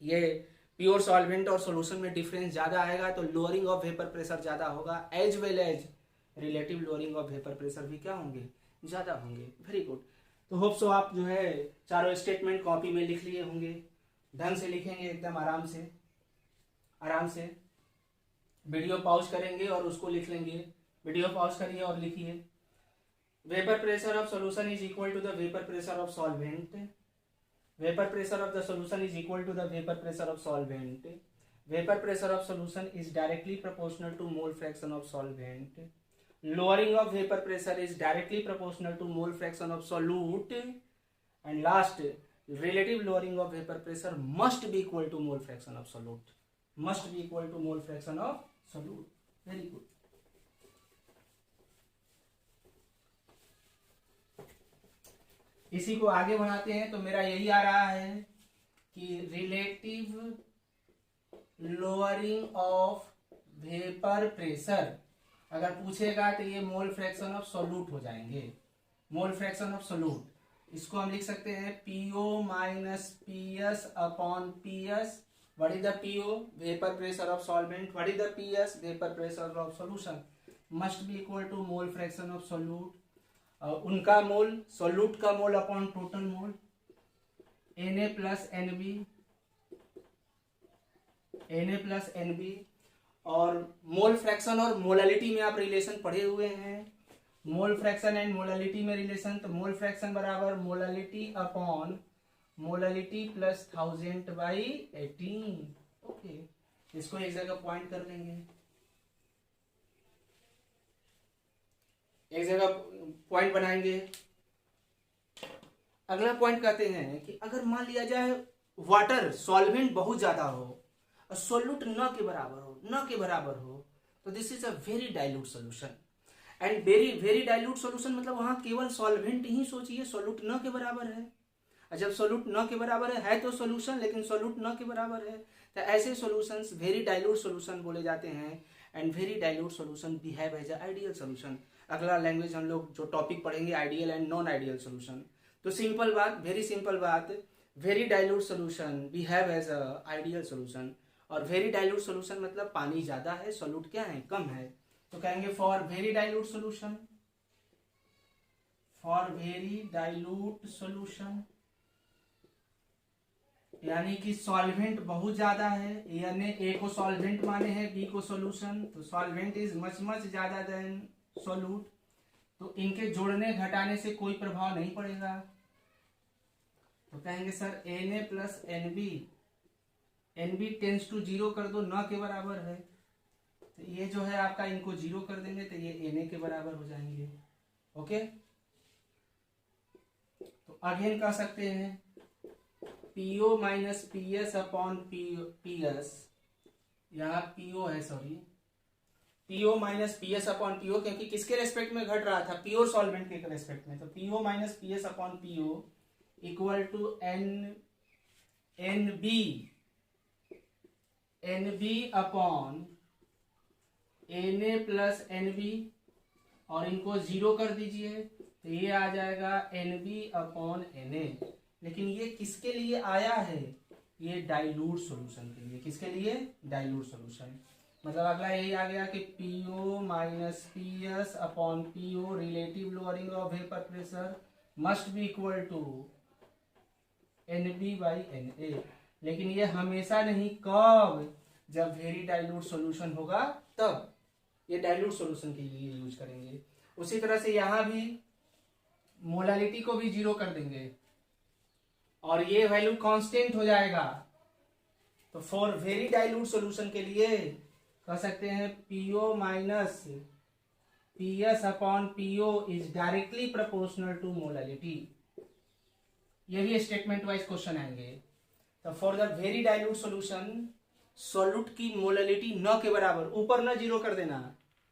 ये प्योर सॉल्वेंट और सॉल्यूशन में डिफरेंस ज्यादा आएगा, तो लोअरिंग ऑफ वेपर प्रेशर ज्यादा होगा, as well as relative lowering of vapour pressure भी क्या होंगे, ज्यादा होंगे। Very good. तो होप सो आप जो है चारों स्टेटमेंट कॉपी में लिख लिए होंगे, ढंग से लिखेंगे, एकदम आराम से, आराम से। वीडियो पॉज करेंगे और उसको लिख लेंगे। वीडियो पॉज करिए और लिखिए। Vapour pressure of solution is equal to the vapour pressure of solvent. Vapour pressure of the solution is equal to the vapour pressure of solvent. Vapour pressure of solution is directly proportional to mole fraction of solvent. Lowering of vapor pressure is directly proportional to mole fraction of solute. And last, relative lowering of vapor pressure must be equal to mole fraction of solute. Must be equal to mole fraction of solute. Very good. इसी को आगे बढ़ाते हैं। तो मेरा यही आ रहा है कि relative lowering of vapour pressure अगर पूछेगा तो ये मोल फ्रैक्शन ऑफ सोल्यूट हो जाएंगे। मोल फ्रैक्शन ऑफ सोल्यूट इसको हम लिख सकते हैं PO minus PS upon PS। What is the PO, vapour pressure of solvent. What is the PS, vapour pressure of solution. Must be equal to mole fraction of solute, उनका mole, solute का mole upon total mole, Na plus NB। और mole fraction और molality में आप relation पढ़े हुए हैं, mole fraction and molality में रिलेशन। तो मोल फ्रैक्शन बराबर molality upon molality plus 1000/18। Okay, इसको एक जगह पॉइंट कर लेंगे, एक जगह पॉइंट बनाएंगे। अगला पॉइंट कहते हैं कि अगर मान लिया जाए वाटर सॉल्वेंट बहुत ज्यादा हो और सोल्यूट न के बराबर हो, तो this is a very dilute solution. And very dilute solution मतलब वहां केवल सॉल्वेंट ही सोचिए, सोल्यूट न के बराबर है। और जब सोल्यूट न के बराबर है तो सोल्यूशन, लेकिन सोल्यूट न के बराबर है, तो ऐसे सोल्यूशंस वेरी डाइल्यूट सोल्यूशन बोले जाते हैं। And very dilute solution behave as ideal solution. अगला लैंग्वेज हम लोग जो टॉपिक पढ़ेंगे ideal and non ideal solution. तो सिंपल बात, वेरी सिंपल बात, very dilute solution behave as ideal solution. और वेरी डाइल्यूट सोल्यूशन मतलब पानी ज्यादा है, सोल्यूट क्या है, कम है। तो कहेंगे for very dilute solution, for very dilute solution यानी कि सॉल्वेंट बहुत ज्यादा है, यानी ए को सॉल्वेंट माने हैं, बी को सोल्यूशन, तो सॉल्वेंट इज मच ज्यादा देन सोल्यूट। तो इनके जोड़ने घटाने से कोई प्रभाव नहीं पड़ेगा। तो कहेंगे sir Na plus NB tends to 0 कर दो, न के बराबर है, तो ये जो है आपका इनको 0 कर देंगे तो ये Na के बराबर हो जाएंगे। ओके, तो अगेन कह सकते हैं PO minus PS upon PS, यहाँ PO है, sorry PO minus PS upon PO, क्योंकि किसके रेस्पेक्ट में घट रहा था, प्योर सॉल्वेंट के रेस्पेक्ट में। तो PO minus PS upon PO equal to NB upon Na plus NB, और इनको 0 कर दीजिए तो ये आ जाएगा NB अपॉन Na। लेकिन ये किसके लिए आया है, ये डाइल्यूट सॉल्यूशन के लिए, किसके लिए? Dilute solution. मतलब अगला यही आ गया कि PO minus PS upon PO relative lowering of vapour pressure must be equal to NB by NA। लेकिन ये हमेशा नहीं, कब? जब वेरी डाइल्यूट सॉल्यूशन होगा तब। ये डाइल्यूट सॉल्यूशन के लिए यूज करेंगे। उसी तरह से यहां भी मोलालिटी को भी 0 कर देंगे और ये वैल्यू कांस्टेंट हो जाएगा। तो फॉर वेरी डाइल्यूट सॉल्यूशन के लिए कह सकते हैं PO minus PS upon PO is directly proportional to molality. ये भी स्टेटमेंट वाइज क्वेश्चन आएंगे। तो for the very dilute solution solute की मोलालिटी न के बराबर, ऊपर न 0 कर देना।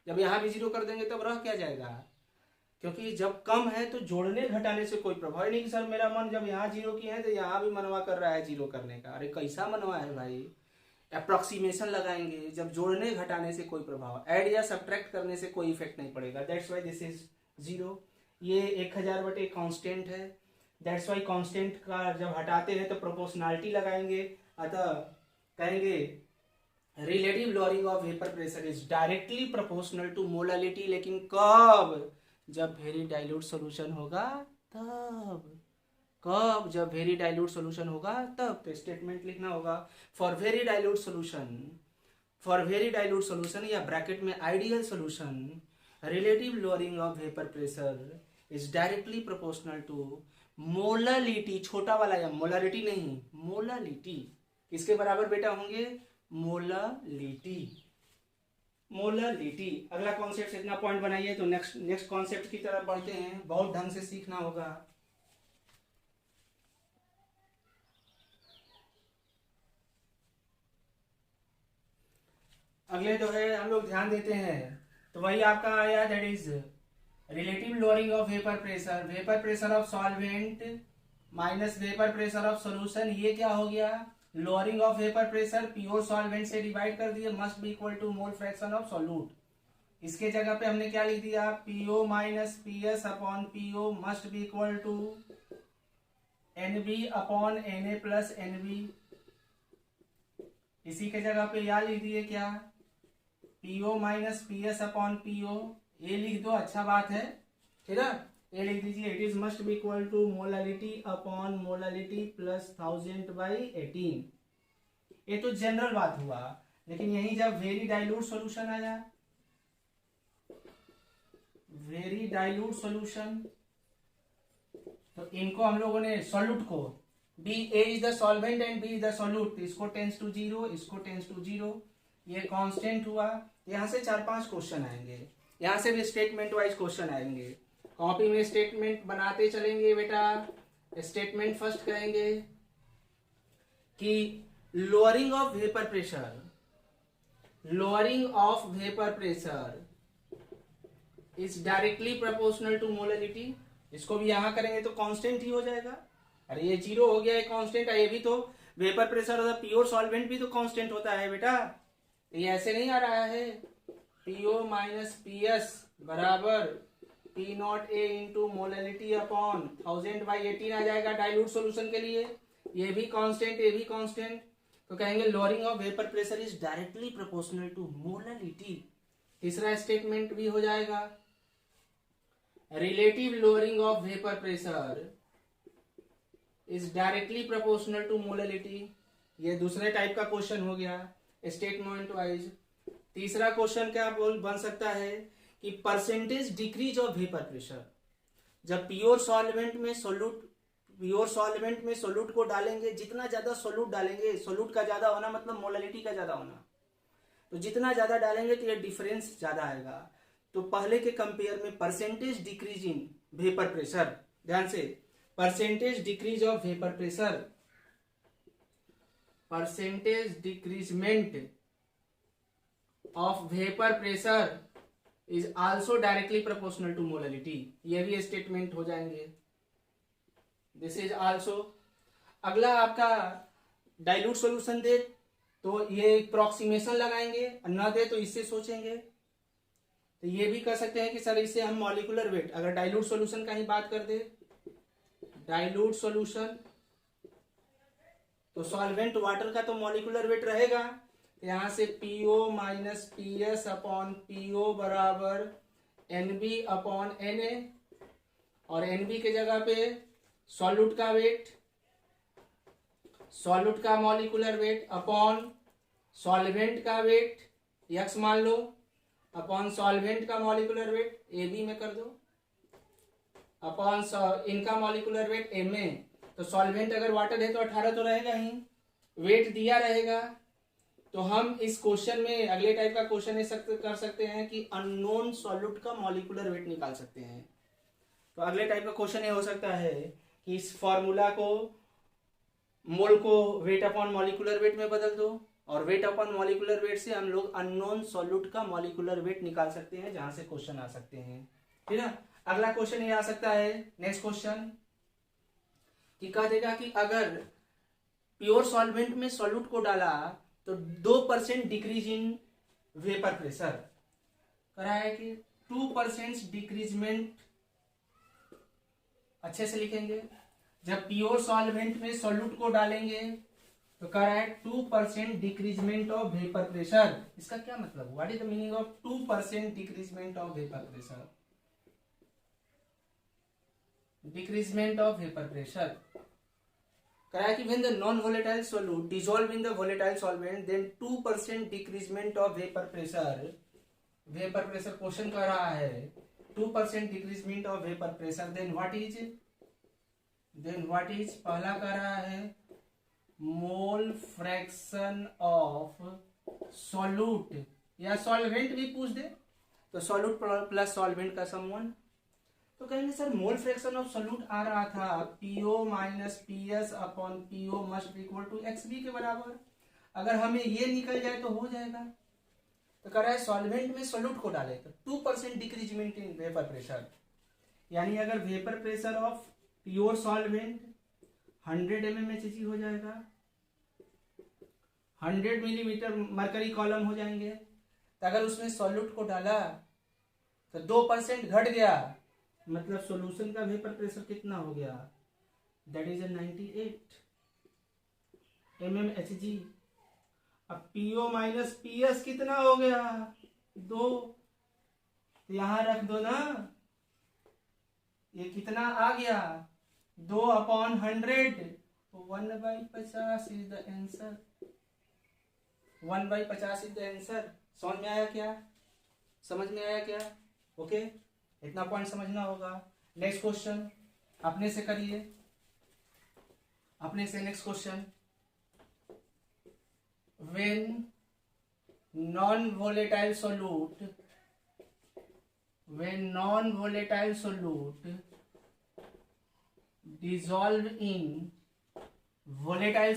जब यहां भी 0 कर देंगे तब रह क्या जाएगा? क्योंकि जब कम है तो जोड़ने घटाने से कोई प्रभाव नहीं कि सर मेरा मन जब यहाँ 0 की है तो यहाँ भी मनवा कर रहा है 0 करने का। अरे कैसा मनवा है भाई? अप्रोक्सीमेशन लगाएंगे। जब जोड़ने घटाने से कोई प्रभाव, ऐड या सब्ट्रैक्ट करने से कोई इफेक्ट नहीं पड़ेगा। That's why this is 0। ये 1000 बटे कांस्टेंट है। दैट्स वाई कांस्टेंट का जब हटाते हैं तो प्रोपोर्शनलिटी लगाएंगे। अतः कहेंगे relative lowering of vapour pressure is directly proportional to molality. लेकिन कब? जब वेरी डाइल्यूट सॉल्यूशन होगा तब। कब? जब वेरी डाइल्यूट सॉल्यूशन होगा तब। तो स्टेटमेंट लिखना होगा for very dilute solution, for very dilute solution या ब्रैकेट में ideal solution relative lowering of vapour pressure is directly proportional to molality, छोटा वाला या मोलालिटी नहीं, मोलालिटी किसके बराबर बेटा होंगे? Molality, molality. अगला कॉन्सेप्ट से इतना पॉइंट बनाइए तो नेक्स्ट कॉन्सेप्ट की तरफ बढ़ते हैं। बहुत ढंग से सीखना होगा। अगले जो है हम लोग ध्यान देते हैं तो वही आपका आया, that is relative lowering of vapour pressure. Vapour pressure of solvent minus vapour pressure of solution. ये क्या हो गया? Lowering of vapour pressure pure solvent से डिवाइड कर दिए, must be equal to mole fraction of solute. इसके जगह पे हमने क्या लिख दिया? PO minus PS upon PO must be equal to NB upon NA plus NB। इसी के जगह पे या लिख दिए क्या? PO minus PS upon PO। ये लिख दो, अच्छा बात है, ठीक है। ये लिख दीजिए it is must be equal to molality upon molality plus 1000 by 18। ये तो जनरल बात हुआ। लेकिन यही जब वेरी डाइल्यूट सॉल्यूशन आया, वेरी डाइल्यूट सॉल्यूशन, तो इनको हम लोगों ने सॉल्यूट को A is the solvent and B is the solute, इसको टेंस टू 0, इसको टेंस टू 0। ये कांस्टेंट हुआ। यहां से 4-5 क्वेश्चन आएंगे। यहां से भी स्टेटमेंट वाइज क्वेश्चन आएंगे। कॉपी में स्टेटमेंट बनाते चलेंगे बेटा। स्टेटमेंट फर्स्ट कहेंगे कि lowering of vapour pressure, lowering of vapour pressure is directly proportional to molality. इसको भी यहां करेंगे तो कांस्टेंट ही हो जाएगा। अरे ये 0 हो गया, ये कांस्टेंट है। ये भी तो वेपर प्रेशर और प्योर सॉल्वेंट भी तो कांस्टेंट होता है बेटा। ये ऐसे नहीं आ रहा है। PO माइनस PS बराबर P not A into molality upon 1000 by 18 आ जाएगा डाइल्यूट सॉल्यूशन के लिए। ये भी कांस्टेंट, ये भी कांस्टेंट। तो कहेंगे lowering of vapour pressure is directly proportional to molality. तीसरा स्टेटमेंट भी हो जाएगा relative lowering of vapour pressure is directly proportional to molality. ये दूसरे टाइप का क्वेश्चन हो गया स्टेटमेंट वाइज। तीसरा क्वेश्चन क्या बन सकता है कि percentage decrease of vapour pressure. जब प्योर सॉल्वेंट में सोल्यूट को डालेंगे, जितना ज्यादा सोल्यूट डालेंगे, सोल्यूट का ज्यादा होना मतलब मोलालिटी का ज्यादा होना, तो जितना ज्यादा डालेंगे तो ये डिफरेंस ज्यादा आएगा। तो पहले के कंपेयर में percentage decrease in vapour pressure, ध्यान से, percentage decrease of vapour pressure, percentage decrement of vapour pressure is also directly proportional to molality. ये भी स्टेटमेंट हो जाएंगे। This is also. अगला आपका डाइल्यूट सॉल्यूशन दे तो ये अप्रोक्सीमेशन लगाएंगे, न दे तो इससे सोचेंगे। तो ये भी कर सकते हैं कि सर इसे हम मॉलिक्यूलर वेट, अगर डाइल्यूट सॉल्यूशन का ही बात कर दे, डाइल्यूट सॉल्यूशन तो सॉल्वेंट वाटर का तो मॉलिक्यूलर वेट रहेगा, यहां से PO minus PS upon PO बराबर NB अपॉन Na, और NB के जगह पे सॉल्यूट का वेट, सॉल्यूट का मॉलिक्यूलर वेट अपॉन सॉल्वेंट का वेट x मान लो, अपॉन सॉल्वेंट का मॉलिक्यूलर वेट AB में कर दो, अपॉन इनका मॉलिक्यूलर वेट Ma। तो सॉल्वेंट अगर वाटर है तो 18 तो रहेगा ही, वेट दिया रहेगा। तो हम इस क्वेश्चन में अगले टाइप का क्वेश्चन कर सकते हैं कि अननोन सॉल्यूट का मॉलिक्यूलर वेट निकाल सकते हैं। तो अगले टाइप का क्वेश्चन ये हो सकता है कि इस फॉर्मूला को, मोल को वेट अपॉन मॉलिक्यूलर वेट में बदल दो, और वेट अपॉन मॉलिक्यूलर वेट से हम लोग अननोन सॉल्यूट का मॉलिक्यूलर वेट निकाल सकते हैं, जहां से क्वेश्चन आ सकते हैं। ठीक है, अगला क्वेश्चन ये आ सकता है, नेक्स्ट क्वेश्चन कि कह देगा कि अगर प्योर सॉल्वेंट में सॉल्यूट को डाला तो 2% डिक्रीज इन वेपर प्रेशर करा है कि 2% डिक्रीजमेंट, अच्छे से लिखेंगे, जब प्योर सॉल्वेंट में सॉल्यूट को डालेंगे तो कह रहा है 2% डिक्रीजमेंट ऑफ वेपर प्रेशर। इसका क्या मतलब, what is the meaning of 2% decrement of vapour pressure? Decrement of vapour pressure कह रहा है कि when the non volatile solute dissolve in the volatile solvent then 2% decrement of vapour pressure. Vapour pressure question कर रहा है 2% decrement of vapour pressure, then what is पहला कर रहा है मोल फ्रैक्शन ऑफ सॉल्यूट, या सॉल्वेंट भी पूछ दे तो सॉल्यूट प्लस सॉल्वेंट का सम 1। तो कहेंगे sir mole fraction of solute आ रहा था PO minus PS upon PO must equal to XB के बराबर, अगर हमें ये निकल जाए तो हो जाएगा। तो कह रहा है सॉल्वेंट में सॉल्यूट को डाले तो 2% डिक्रीजमेंट इन वेपर प्रेशर, यानी अगर vapour pressure of pure solvent 100 mmHg हो जाएगा, 100 मिलीमीटर मरकरी कॉलम हो जाएंगे। तो अगर उसमें सॉल्यूट को डाला तो 2% घट गया, मतलब सॉल्यूशन का वेपर प्रेशर कितना हो गया, दैट इज 98 mmHg। अब PO माइनस PS कितना हो गया 2, यहां रख दो ना, ये कितना आ गया 2/100, 1/50 is the answer, 1/50 is the answer. समझ में आया क्या, समझ में आया क्या? ओके, इतना पॉइंट समझना होगा। नेक्स्ट क्वेश्चन अपने से करिए, अपने से next question, when non volatile solute dissolve in volatile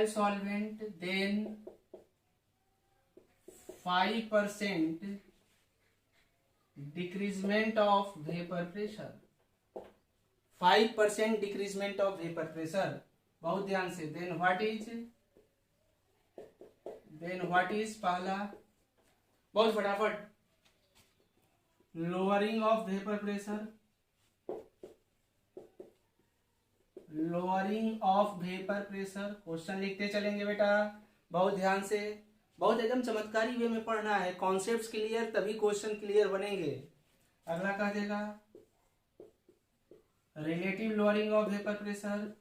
solvent then 5% decreasement of vapor pressure, 5% decreasement of vapor pressure, बहुत ध्यान से। then what is पहला, बहुत फटाफट, lowering of vapor pressure, question लिखते चलेंगे बेटा, बहुत ध्यान से, बहुत एकदम चमत्कारी वे में पढ़ना है, कॉन्सेप्ट्स क्लियर तभी क्वेश्चन क्लियर बनेंगे। अगला कह देगा relative lowering of vapour pressure,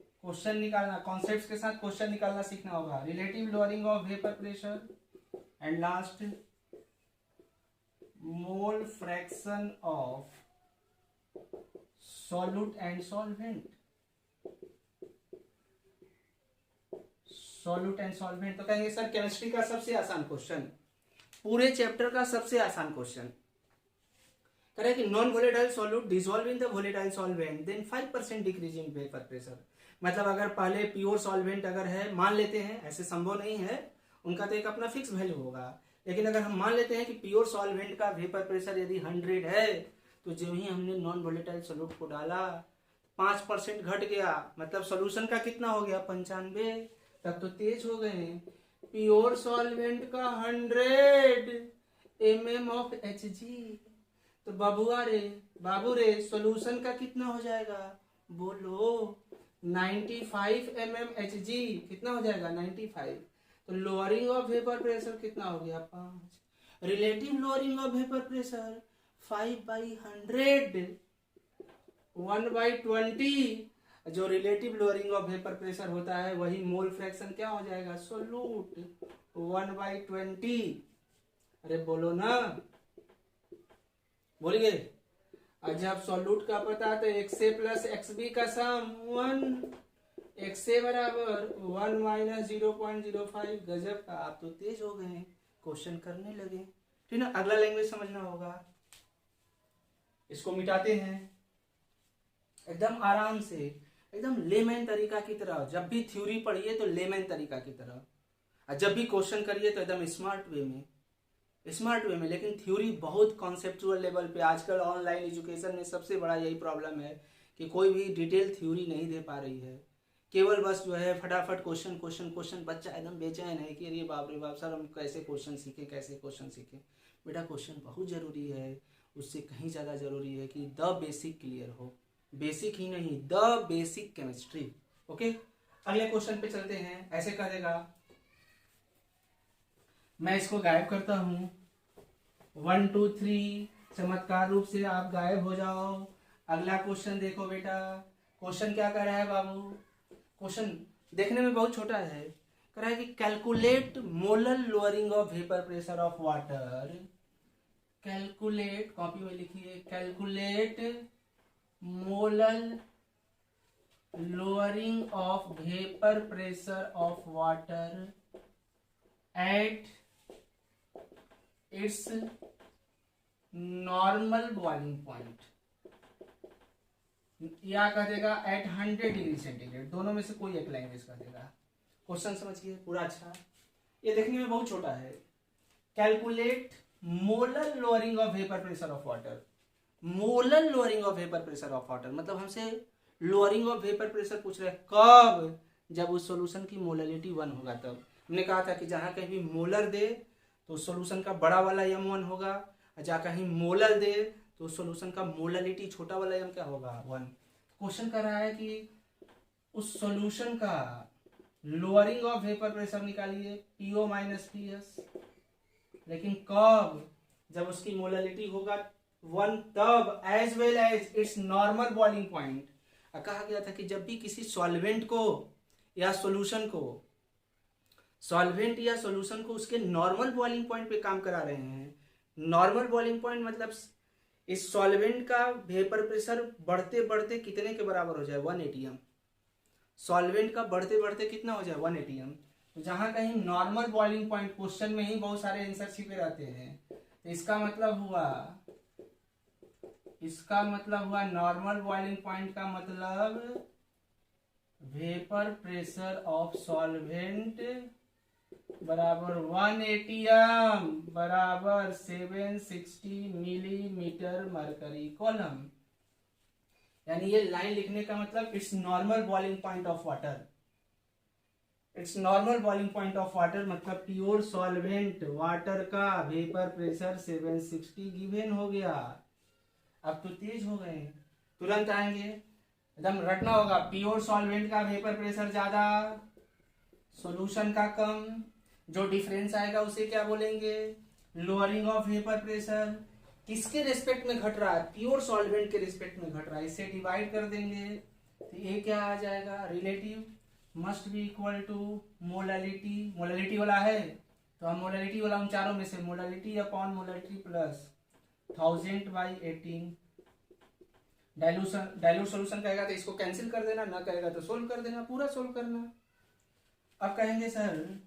question निकालना, कॉन्सेप्ट्स के साथ क्वेश्चन निकालना सीखना होगा। Relative lowering of vapour pressure and last mole fraction of solute and solvent, तो कहेंगे सर केमिस्ट्री का सबसे आसान क्वेश्चन, पूरे चैप्टर का सबसे आसान क्वेश्चन, करें कि non volatile solute dissolve in the volatile solvent then 5% decrease in vapour pressure. मतलब अगर पहले प्योर सॉल्वेंट अगर है, मान लेते हैं, ऐसे संभव नहीं है, उनका तो एक अपना फिक्स वैल्यू होगा, लेकिन अगर हम मान लेते हैं कि प्योर सॉल्वेंट का वेपर प्रेशर यदि 100 है, तो जो ही हमने नॉन वोलेटाइल सॉल्यूट को डाला 5% घट गया, मतलब सॉल्यूशन का कितना हो गया 95, तब तो तेज हो गए। प्योर सॉल्वेंट का 100 mm ऑफ Hg, तो बाबू रे सॉल्यूशन का कितना हो जाएगा बोलो 95 mmHg कितना हो जाएगा 95। तो लोअरिंग ऑफ वेपर प्रेशर कितना हो गया 5। Relative lowering of vapour pressure 5/100 1/20। जो relative lowering of vapour pressure होता है वही मोल फ्रैक्शन क्या हो जाएगा सोल्यूट 1/20। अरे बोलो ना, बोलिए। और जब सोल्यूट का पता तो XA प्लस XB का सम 1, XA बराबर 1 - 0.05। गजब का, आप तो तेज हो गए, क्वेश्चन करने लगे। ठीक ना, अगला लैंग्वेज समझना होगा। इसको मिटाते हैं एकदम आराम से, एकदम लेमैन तरीका की तरह। जब भी थ्योरी पढ़िए तो लेमैन तरीका की तरह, और जब भी क्वेश्चन करिए तो एकदम स्मार्ट वे में, लेकिन थ्योरी बहुत कॉन्सेप्चुअल लेवल पे। आजकल ऑनलाइन एजुकेशन में सबसे बड़ा यही प्रॉब्लम है कि कोई भी डिटेल थ्योरी नहीं दे पा रही है। केवल बस जो है फटाफट क्वेश्चन। बच्चा एकदम बेचैन है कि अरे बाप रे बाप सर हम कैसे क्वेश्चन सीखें। बेटा क्वेश्चन बहुत जरूरी है, उससे कहीं ज़्यादा जरूरी है कि द बेसिक क्लियर हो। बेसिक ही नहीं, द बेसिक केमिस्ट्री। ओके, अगले क्वेश्चन पे चलते हैं। ऐसे करेगा, मैं इसको गायब करता हूं। 1 2 3 चमत्कार रूप से आप गायब हो जाओ। अगला क्वेश्चन देखो बेटा। क्वेश्चन क्या कर रहा है बाबू? क्वेश्चन देखने में बहुत छोटा है। कह रहा है कि calculate molar lowering of vapour pressure of water. Calculate, copy में लिखिए, calculate molar lowering of vapour pressure of water at its normal boiling point, या कह देगा एट 100 डिग्री सेंटीग्रेड। दोनों में से कोई एक लैंग्वेज कह देगा। क्वेश्चन समझिए पूरा। अच्छा, ये देखने में बहुत छोटा है। Calculate molar lowering of vapour pressure of water. Molar lowering of vapour pressure of water मतलब हमसे लोअरिंग ऑफ वेपर प्रेशर पूछ रहे हैं। कब? जब उस सॉल्यूशन की मोलरिटी 1 होगा तब। हमने कहा था कि जहां कहीं भी मोलर दे तो सॉल्यूशन का बड़ा वाला m1 होगा, और जहाँ कहीं मोलर दे तो सॉल्यूशन का मोलरिटी छोटा वाला m क्या होगा 1। क्वेश्चन कर रहा है कि उस सॉल्यूशन का लोअरिंग ऑफ वेपर प्रेशर निकालिए PO - PS। लेकिन कब? जब उसकी मोलरिटी होगा 1 तब, as well as its normal boiling point. कहा गया था कि जब भी किसी सॉल्वेंट को या सॉल्यूशन को उसके नॉर्मल बॉइलिंग पॉइंट पे काम करा रहे हैं। नॉर्मल बॉइलिंग पॉइंट मतलब इस सॉल्वेंट का वेपर प्रेशर बढ़ते बढ़ते कितने के बराबर हो जाए 1 atm। सॉल्वेंट का बढ़ते बढ़ते कितना हो जाए 1 atm। तो जहां कहीं नॉर्मल बॉइलिंग पॉइंट, क्वेश्चन में ही बहुत सारे आंसर छिपे रहते हैं। तो इसका मतलब हुआ नॉर्मल बॉइलिंग पॉइंट का मतलब वेपर प्रेशर ऑफ सॉल्वेंट बराबर 1 atm बराबर 760 मिलीमीटर मरकरी कॉलम। यानी ये लाइन लिखने का मतलब it's normal boiling point of water. It's normal boiling point of water मतलब प्योर सॉल्वेंट वाटर का वेपर प्रेशर 760 गिवन हो गया। अब तो तेज हो गए, तुरंत आएंगे, एकदम रटना होगा। प्योर सॉल्वेंट का वेपर प्रेशर ज्यादा, सॉल्यूशन का कम। जो डिफरेंस आएगा उसे क्या बोलेंगे? Lowering of vapour pressure. किसके रेस्पेक्ट में घट रहा है? प्योर सॉल्वेंट के रेस्पेक्ट में घट रहा है। इससे डिवाइड कर देंगे तो ये क्या आ जाएगा? Relative must be equal to molarity. Molarity वाला है तो हम मोलरिटी वाला, उन चारों में से molarity upon molarity plus 1000/18। Dilute solution कहेगा तो इसको कैंसिल कर देना, ना कहेगा तो सोल्व कर देना, पूरा सोल्व करना। अब कहेंगे सर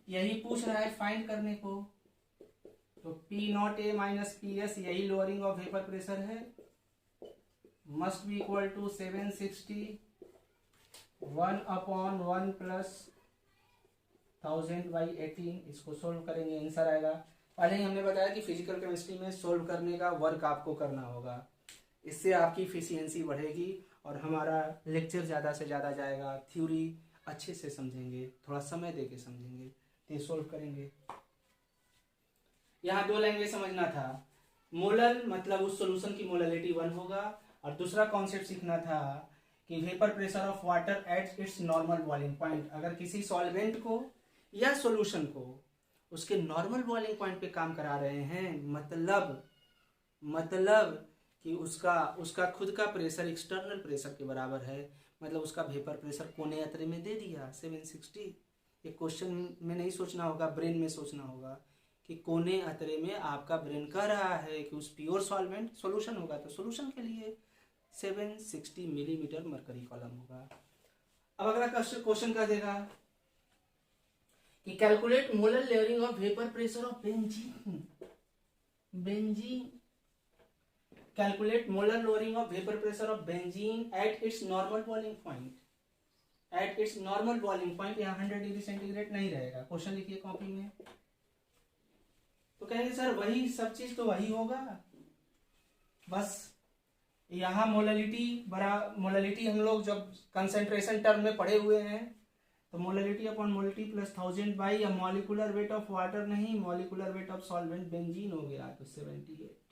यही पूछ रहा है फाइंड करने को, तो P0A - PS यही लोअरिंग ऑफ वेपर प्रेशर है। Must be equal to 760 1/1 plus 1000/18। इसको सोल्व करेंगे, आंसर आएगा। पहले ही हमने बताया कि फिजिकल केमिस्ट्री में सोल्व करने का वर्क आपको करना होगा। इससे आपकी इफिशियंसी बढ़ेगी और हमारा लेक्चर ज़्यादा से ज़्यादा जाएगा। थ्योरी अच्छे से समझेंगे, थोड़ा समय दे के समझेंगे तो सोल्व करेंगे। यहाँ 2 लैंग्वेज समझना था। मोलर मतलब उस सॉल्यूशन की मोलरिटी 1 होगा, और दूसरा कॉन्सेप्ट सीखना था कि vapour pressure of water at its normal boiling point. अगर किसी सॉल्वेंट को या सॉल्यूशन को उसके नॉर्मल बॉइलिंग पॉइंट पे काम करा रहे हैं, मतलब कि उसका खुद का प्रेशर एक्सटर्नल प्रेशर के बराबर है, मतलब उसका वेपर प्रेशर कोने अतरे में दे दिया 760। ये क्वेश्चन में नहीं सोचना होगा, ब्रेन में सोचना होगा कि कोने अतरे में आपका ब्रेन कह रहा है कि उस प्योर सॉल्वेंट सॉल्यूशन होगा तो सॉल्यूशन के लिए 760 मिलीमीटर मरकरी कॉलम होगा। अब अगला क्वेश्चन क्या देगा कि calculate molar layering of vapour pressure of benzene. Calculate molar lowering of vapour pressure of benzene at its normal boiling point. At its normal boiling point, यहाँ 100 degree centigrade नहीं रहेगा। Question लिखिए कॉपी में। तो कहेंगे सर वही सब चीज तो वही होगा, बस यहाँ मोलरिटी हम लोग जब कंसेंट्रेशन टर्म में पढ़े हुए हैं तो molarity upon molarity plus 1000 by, या मॉलिकुलर वेट ऑफ वाटर नहीं, molecular weight of solvent benzene हो गया तो 78।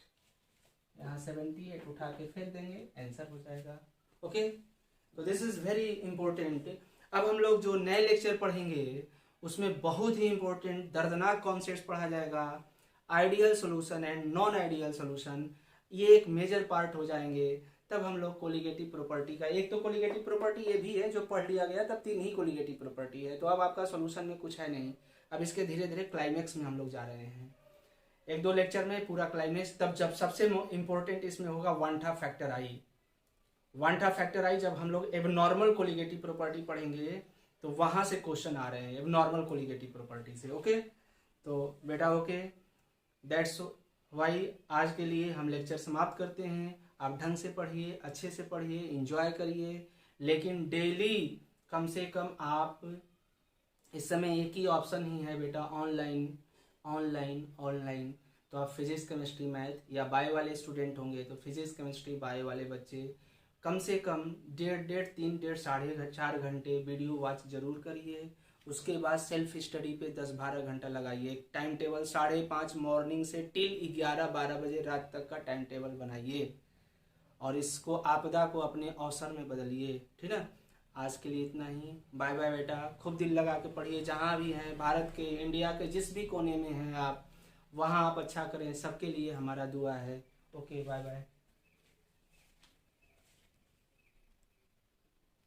यहाँ 78 उठा के फेंक देंगे, आंसर हो जाएगा। ओके, तो दिस इज वेरी इंपॉर्टेंट। अब हम लोग जो नए लेक्चर पढ़ेंगे उसमें बहुत ही इंपॉर्टेंट दर्दनाक कॉन्सेप्ट पढ़ा जाएगा। Ideal solution and non ideal solution, ये एक मेजर पार्ट हो जाएंगे। तब हम लोग कोलिगेटिव प्रॉपर्टी का, एक तो कोलिगेटिव प्रॉपर्टी ये भी है जो पढ़ लिया गया, तब 3 ही कोलिगेटिव प्रॉपर्टी है। तो अब आपका सॉल्यूशन में कुछ है नहीं, अब इसके धीरे धीरे क्लाइमेक्स में हम लोग जा रहे हैं। 1-2 लेक्चर में पूरा क्लाइमेक्स, तब जब सबसे इंपॉर्टेंट इसमें होगा वन था फैक्टर आई। जब हम लोग एबनॉर्मल कोलिगेटिव प्रॉपर्टी पढ़ेंगे तो वहां से क्वेश्चन आ रहे हैं एबनॉर्मल कोलिगेटिव प्रॉपर्टी से। ओके, तो बेटा ओके, दैट्स वाई आज के लिए हम लेक्चर समाप्त करते हैं। आप ढंग से पढ़िए, अच्छे से पढ़िए, एंजॉय करिए, लेकिन डेली कम से कम आप, इस समय एक ही ऑप्शन ही है बेटा, ऑनलाइन। तो आप फिजिक्स केमिस्ट्री मैथ या बायो वाले स्टूडेंट होंगे तो फिजिक्स केमिस्ट्री बायो वाले बच्चे कम से कम 1.5, 3, 4 घंटे वीडियो वॉच जरूर करिए। उसके बाद सेल्फ स्टडी पे 10-12 घंटा लगाइए। टाइम टेबल 5:30 मॉर्निंग से टिल 11-12 बजे रात तक का टाइम टेबल बनाइए और इसको आपदा को अपने अवसर में बदलिए। ठीक है, आज के लिए इतना ही। बाय बाय बेटा, खूब दिल लगा के पढ़िए। जहाँ भी हैं, भारत के, इंडिया के जिस भी कोने में हैं आप, वहाँ आप अच्छा करें। सबके लिए हमारा दुआ है। Okay, bye bye.